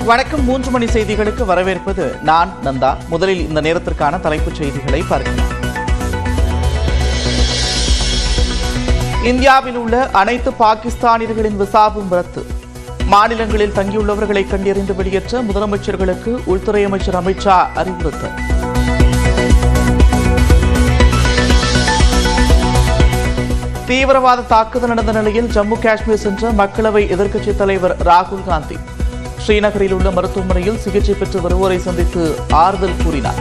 வணக்கம். 3 மணி செய்திகளுக்கு வரவேற்பது நான் நந்தா. முதலில் இந்த நேரத்திற்கான தலைப்புச் செய்திகளை பார்க்கலாம். இந்தியாவில் உள்ள அனைத்து பாகிஸ்தானியர்களின் விசாவும் ரத்து. மாநிலங்களில் தங்கியுள்ளவர்களை கண்டறிந்து வெளியேற்ற முதலமைச்சர்களுக்கு உள்துறை அமைச்சர் அமித் ஷா அறிவுறுத்தல். தீவிரவாத தாக்குதல் நடந்த நிலையில் ஜம்மு காஷ்மீர் சென்ற மக்களவை எதிர்க்கட்சித் தலைவர் ராகுல் காந்தி ஸ்ரீநகரில் உள்ள மருத்துவமனையில் சிகிச்சை பெற்று வருவோரை சந்தித்து ஆறுதல் கூறினார்.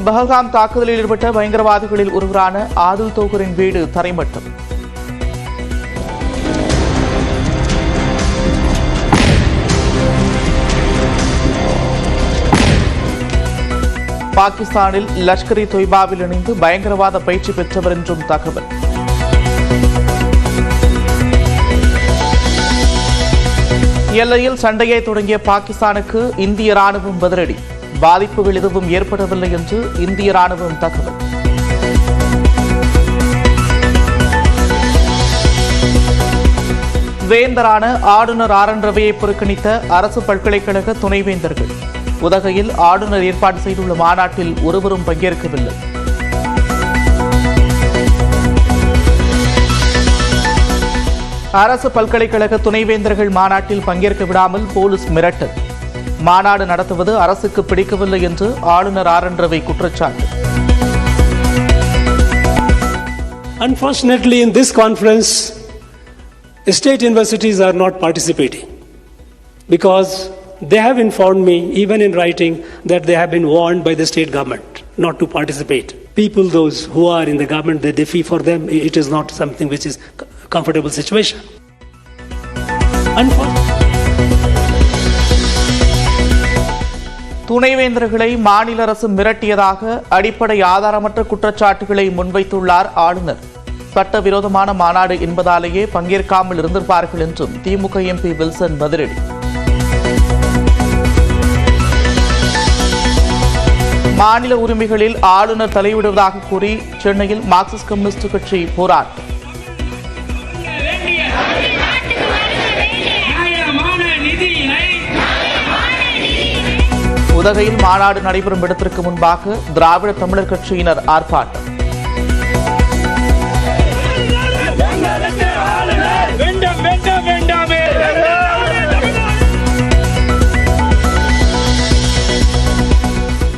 பஹல்காம் தாக்குதலில் ஈடுபட்ட பயங்கரவாதிகளில் ஒருவரான ஆதுல் தோகரின் வீடு தரைமட்டம். பாகிஸ்தானில் லஷ்கர் இ தொய்பாவில் இணைந்து பயங்கரவாத பயிற்சி பெற்றவர் என்றும் தகவல். எல்லையில் சண்டையை தொடங்கிய பாகிஸ்தானுக்கு இந்திய ராணுவம் பதிலடி. பாதிப்புகள் எதுவும் ஏற்படவில்லை என்று இந்திய ராணுவம் தகவல். வேந்தரான ஆளுநர் ஆர் என் ரவியை புறக்கணித்த அரசு பல்கலைக்கழக துணைவேந்தர்கள். உதகையில் ஆளுநர் ஏற்பாடு செய்துள்ள மாநாட்டில் ஒருவரும் பங்கேற்கவில்லை. அரசு பல்கலைக்கழக துணைவேந்தர்கள் மாநாட்டில் பங்கேற்க விடாமல் போலீஸ் மிரட்டல். மாநாடு நடத்துவது அரசுக்கு பிடிக்கவில்லை என்று ஆளுநர் ஆர் என் ரவி குற்றச்சாட்டு. Unfortunately, in this conference, state universities are not participating because they have informed me, even in writing, that they have been warned by the state government not to participate. People, those who are in the government, they defy for them. It is not something which is comfortable situation. துணைவேந்தர்களை மாநில அரசு மிரட்டியதாக அடிப்படை ஆதாரமற்ற குற்றச்சாட்டுகளை முன்வைத்துள்ளார் ஆளுநர். சட்டவிரோதமான மாநாடு என்பதாலேயே பங்கேற்காமல் இருந்திருப்பார்கள் என்றும் திமுக MP Wilson பதிலடி. மாநில உரிமைகளில் ஆளுநர் தலையிடுவதாக கூறி சென்னையில் மார்க்சிஸ்ட் கம்யூனிஸ்ட் கட்சி போராட்டம். உதகையில் மாநாடு நடைபெறும் இடத்திற்கு முன்பாக திராவிட தமிழர் கட்சியினர் ஆர்ப்பாட்டம்.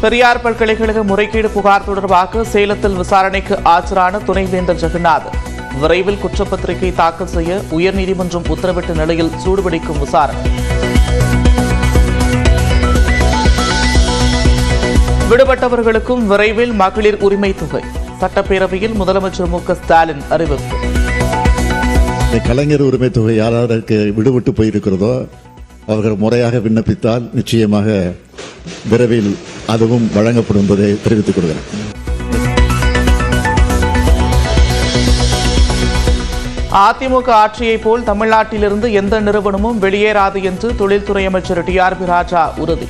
பெரியார் பல்கலைக்கழக முறைகேடு புகார் தொடர்பாக சேலத்தில் விசாரணைக்கு ஆஜரான துணைவேந்தர் ஜெகநாதன். விரைவில் குற்றப்பத்திரிகை தாக்கல் செய்ய உயர்நீதிமன்றம் உத்தரவிட்ட நிலையில் சூடுபிடிக்கும் விசாரணை. விடுபட்டவர்களுக்கும் விரைவில் மகளிர் உரிமை தொகை. சட்டப்பேரவையில் முதலமைச்சர் மு.க. ஸ்டாலின் அறிவிப்பு. கலைஞர் உரிமை தொகை யாராருக்கு விடுபட்டு போயிருக்கிறதோ அவர்கள் முறையாக விண்ணப்பித்தால் நிச்சயமாக விரைவில் அதுவும் வழங்கப்படும் என்பதை தெரிவித்துக் கொள்கிறேன். அதிமுக ஆட்சியை போல் தமிழ்நாட்டிலிருந்து எந்த நிறுவனமும் வெளியேறாது என்று தொழில்துறை அமைச்சர் டி.ஆர்.பி. ராஜா உறுதி.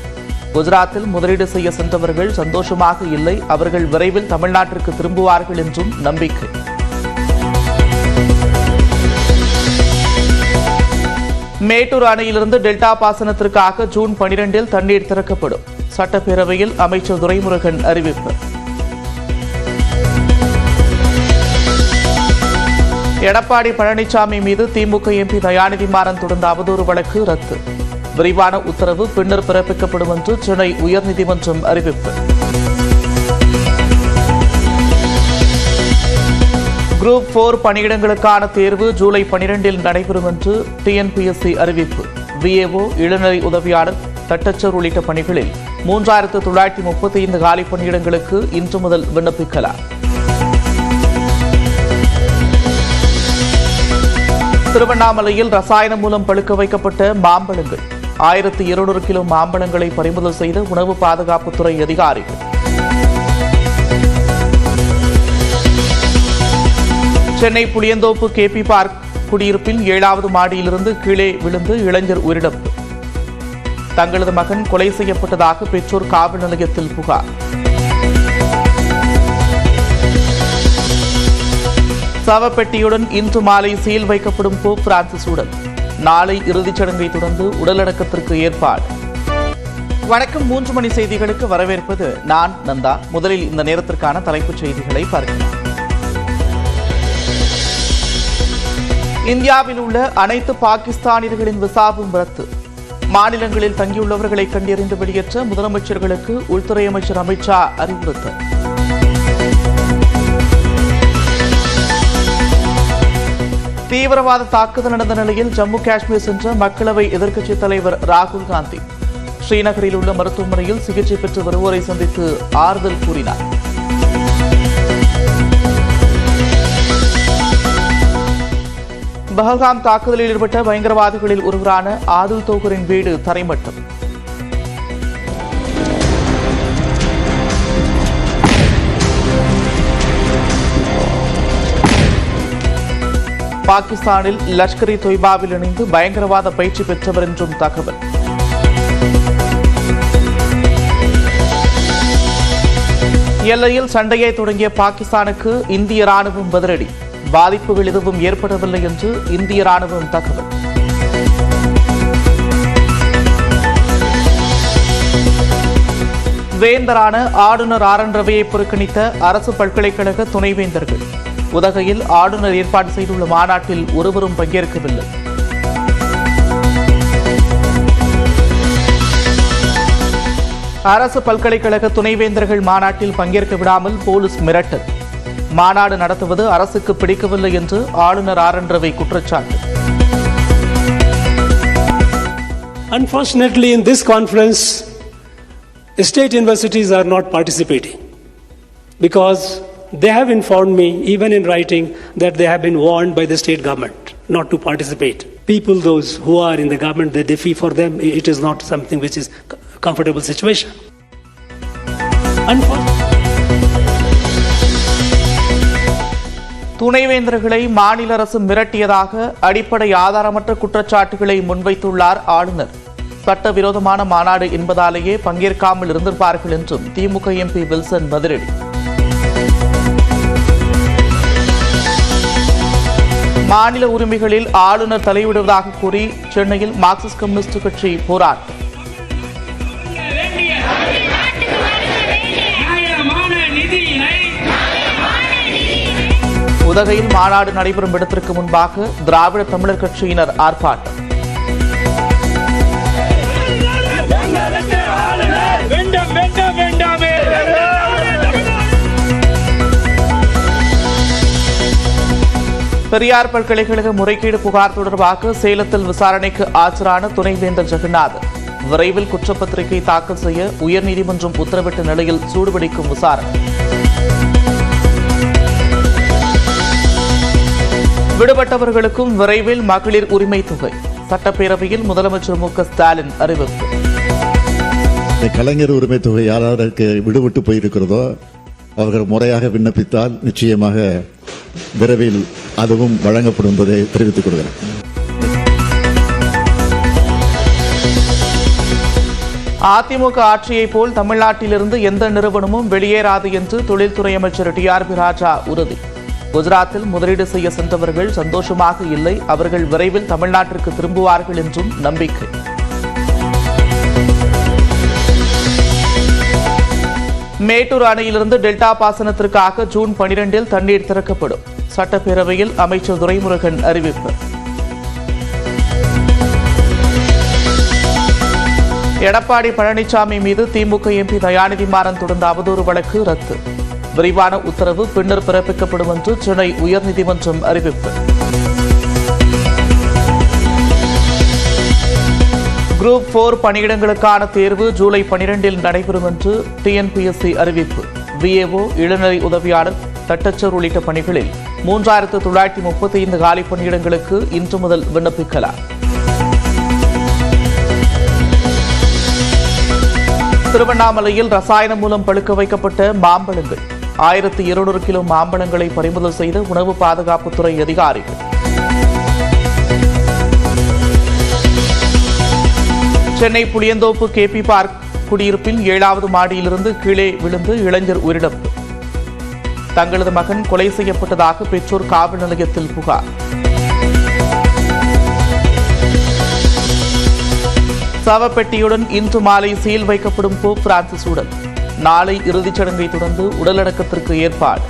குஜராத்தில் முதலீடு செய்ய சென்றவர்கள் சந்தோஷமாக இல்லை, அவர்கள் விரைவில் தமிழ்நாட்டிற்கு திரும்புவார்கள் என்றும் நம்பிக்கை. மேட்டூர் அணையிலிருந்து டெல்டா பாசனத்திற்காக ஜூன் 12 தண்ணீர் திறக்கப்படும். சட்டப்பேரவையில் அமைச்சர் துரைமுருகன் அறிவிப்பு. எடப்பாடி பழனிசாமி மீது திமுக எம்பி தயாநிதி மாறன் தொடர்ந்த அவதூறு வழக்கு ரத்து. விரிவான உத்தரவு பின்னர் பிறப்பிக்கப்படும் என்று சென்னை உயர்நீதிமன்றம் அறிவிப்பு. குரூப் 4 பணியிடங்களுக்கான தேர்வு ஜூலை 12 நடைபெறும் என்று டிஎன்பிஎஸ்சி அறிவிப்பு. விஏஓ, இளநிலை உதவியாளர், தட்டச்சர் உள்ளிட்ட பணிகளில் 3935 காலி பணியிடங்களுக்கு இன்று முதல் விண்ணப்பிக்கலாம். திருவண்ணாமலையில் ரசாயனம் மூலம் பழுக்க வைக்கப்பட்ட மாம்பழங்கள். 1200 கிலோ மாம்பழங்களை பறிமுதல் செய்த உணவு பாதுகாப்புத்துறை அதிகாரிகள். சென்னை புளியந்தோப்பு கேபி பார்க் குடியிருப்பில் 7வது மாடியிலிருந்து கீழே விழுந்து இளைஞர் உயிரிழப்பு. தங்களது மகன் கொலை செய்யப்பட்டதாக பெற்றோர் காவல் நிலையத்தில் புகார். சவப்பெட்டியுடன் இன்று மாலை சீல் வைக்கப்படும் போப் பிரான்சிஸுடன் நாளை இறுதிச் சடங்கை தொடர்ந்து உடலடக்கத்திற்கு ஏற்பாடு. வணக்கம். 3 மணி செய்திகளுக்கு வரவேற்பது நான் நந்தா. முதலில் இந்த நேரத்திற்கான தலைப்புச் செய்திகளை பார்க்கலாம். இந்தியாவில் உள்ள அனைத்து பாகிஸ்தானியர்களின் விசாவும் ரத்து. மாநிலங்களில் தங்கியுள்ளவர்களை கண்டறிந்து வெளியேற்ற முதலமைச்சர்களுக்கு உள்துறை அமைச்சர் அமித் ஷா அறிவுறுத்தல். தீவிரவாத தாக்குதல் நடந்த நிலையில் ஜம்மு காஷ்மீர் சென்ற மக்களவை எதிர்க்கட்சித் தலைவர் ராகுல் காந்தி ஸ்ரீநகரில் உள்ள மருத்துவமனையில் சிகிச்சை பெற்று வருவோரை சந்தித்து ஆறுதல் கூறினார். பஹல்காம் தாக்குதலில் ஈடுபட்ட பயங்கரவாதிகளில் ஒருவரான ஆதுல் தோகரின் வீடு தரைமட்டம். பாகிஸ்தானில் லஷ்கர்-இ தொய்பாவில் இணைந்து பயங்கரவாத பயிற்சி பெற்றவர் என்றும் தகவல். எல்லையில் சண்டையை தொடங்கிய பாகிஸ்தானுக்கு இந்திய ராணுவம் பதிலடி. பாதிப்புகள் எதுவும் ஏற்படவில்லை என்று இந்திய ராணுவம் தகவல். வேந்தரான ஆளுநர் ஆர் என் ரவியை புறக்கணித்த அரசு பல்கலைக்கழக துணைவேந்தர்கள். உதகையில் ஆளுநர் ஏற்பாடு செய்துள்ள மாநாட்டில் ஒருவரும் பங்கேற்கவில்லை. அரசு பல்கலைக்கழக துணைவேந்தர்கள் மாநாட்டில் பங்கேற்க விடாமல் போலீஸ் மிரட்டல். மாநாடு நடத்துவது அரசுக்கு பிடிக்கவில்லை என்று ஆளுநர் ஆர் என் ரவி குற்றச்சாட்டு. Unfortunately, in this conference, state universities are not participating because they have informed me, even in writing, that they have been warned by the state government not to participate. People, those who are in the government, they defy for them. It is not something which is a comfortable situation. துணைவேந்தர்களை மாநில அரசு மிரட்டியதாக அடிப்படை ஆதாரமற்ற குற்றச்சாட்டுகளை முன்வைத்துள்ளார் ஆளுநர். சட்டவிரோதமான மாநாடு என்பதாலேயே பங்கேற்காமல் இருந்திருப்பார்கள் என்றும் திமுக MP Wilson பதிலடி. மாநில உரிமைகளில் ஆளுநர் தலையிடுவதாக கூறி சென்னையில் மார்க்சிஸ்ட் கம்யூனிஸ்ட் கட்சி போராட்டம். உதகையில் மாநாடு நடைபெறும் இடத்திற்கு முன்பாக திராவிட தமிழர் கட்சியினர் ஆர்ப்பாட்டம். பெரியார் பல்கலைக்கழக முறைகேடு புகார் தொடர்பாக சேலத்தில் விசாரணைக்கு ஆஜரான துணைவேந்தர் ஜெகநாதன் விரைவில் குற்றப்பத்திரிகை தாக்கல் செய்ய உயர்நீதிமன்றம் உத்தரவிட்ட நிலையில் சூடுபிடிக்கும் விசாரணை. விடுபட்டவர்களுக்கும் விரைவில் மகளிர் உரிமை தொகை. சட்டப்பேரவையில் முதலமைச்சர் மு க ஸ்டாலின் அறிவிப்பு. கலைஞர் உரிமை தொகை யாராருக்கு விடுபட்டு போயிருக்கிறதோ அவர்கள் முறையாக விண்ணப்பித்தால் நிச்சயமாக விரைவில் அதுவும் வழங்கப்படும் என்பதை தெரிவித்துக் கொள்கிறேன். அதிமுக ஆட்சியை போல் தமிழ்நாட்டிலிருந்து எந்த நிறுவனமும் வெளியேறாது என்று தொழில்துறை அமைச்சர் டி.ஆர்.பி. ராஜா உறுதி. குஜராத்தில் முதலீடு செய்ய சென்றவர்கள் சந்தோஷமாக இல்லை, அவர்கள் விரைவில் தமிழ்நாட்டிற்கு திரும்புவார்கள் என்றும் நம்பிக்கை. மேட்டூர் அணையிலிருந்து டெல்டா பாசனத்திற்காக ஜூன் 12 தண்ணீர் திறக்கப்படும். சட்டப்பேரவையில் அமைச்சர் துரைமுருகன் அறிவிப்பு. எடப்பாடி பழனிசாமி மீது திமுக எம்பி தயாநிதி மாறன் தொடர்ந்த அவதூறு வழக்கு ரத்து. விரிவான உத்தரவு பின்னர் பிறப்பிக்கப்படும் என்று சென்னை உயர்நீதிமன்றம் அறிவிப்பு. குரூப் 4 பணியிடங்களுக்கான தேர்வு ஜூலை 12 நடைபெறும் என்று டிஎன்பிஎஸ்சி அறிவிப்பு. விஏஓ, இளநிலை உதவியாளர், தட்டச்சர் உள்ளிட்ட பணிகளில் 3935 காலி பணியிடங்களுக்கு இன்று முதல் விண்ணப்பிக்கலாம். திருவண்ணாமலையில் ரசாயனம் மூலம் பழுக்க வைக்கப்பட்ட மாம்பழங்கள். 1200 கிலோ மாம்பழங்களை பறிமுதல் செய்த உணவு பாதுகாப்புத்துறை அதிகாரிகள். சென்னை புளியந்தோப்பு கேபி பார்க் குடியிருப்பில் 7வது மாடியிலிருந்து கீழே விழுந்து இளைஞர் உயிரிழப்பு. தங்களது மகன் கொலை செய்யப்பட்டதாக பெற்றோர் காவல் நிலையத்தில் புகார். சவப்பெட்டியுடன் இன்று மாலை சீல் வைக்கப்படும் போப் பிரான்சிஸ் உடல். நாளை இறுதிச் சடங்கை தொடர்ந்து உடலடக்கத்திற்கு ஏற்பாடு.